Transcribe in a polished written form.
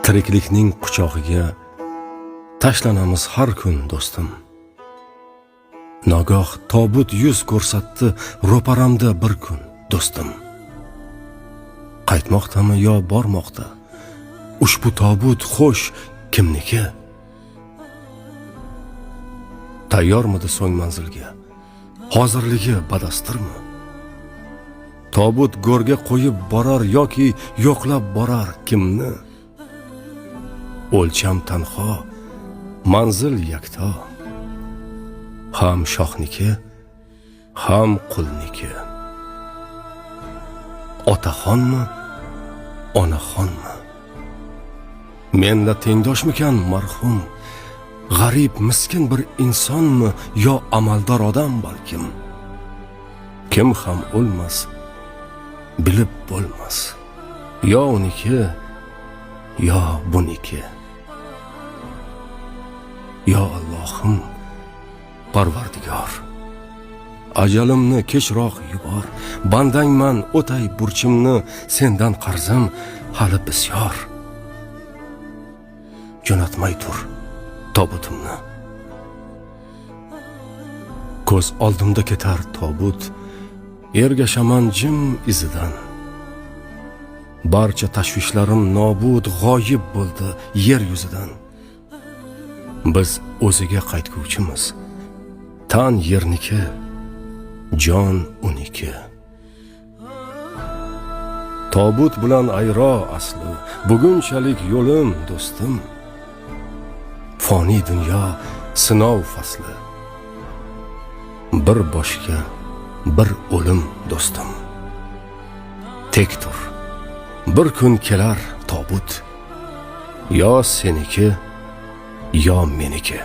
Tiriklikning quchog'iga tashlanamiz har kun do'stim. Nogoh tobut yuz ko'rsatdi ro'paramda bir kun do'stim. Qaytmoqdami yo bormoqda? Ushbu tobut xo'sh kimniki? Tayyormidi so'ng manzilga? Hozirligi badastirmi? Tobut go'rga qo'yib borar yoki yo'qlab borar kimni? O'lcham tanho, manzil yakto. Ham shohniki, ham qulniki. Otaxonmi, onaxonmi? Menda tengdoshmikan marhum? G'arib, miskin bir insonmi yo amaldor odam balkim? Kim ham o'lmas, bilib bo'lmas. Yo uniki, yo buniki. Yo Allohim, Parvardigor, ajalimni kechroq yubor. Bandangman, o'tay burchimni, sendan qarzim hali bisyor. Jo'natmay tur tobutimni. Ko'z oldimda ketar tobut, ergashaman jim izidan. Barcha tashvishlarim nobud, g'oyib bo'ldi yer yuzidan. Biz o'ziga qaytguvchimiz, tan yerniki, jon uniki. Tobut bilan ayro asli, bugunchalik yo'lim do'stim. Foni dunyo sinov fasli, bir boshga bir o'lim do'stim. Tek tur, bir kun kelar tobut, yo seniki yo meniki.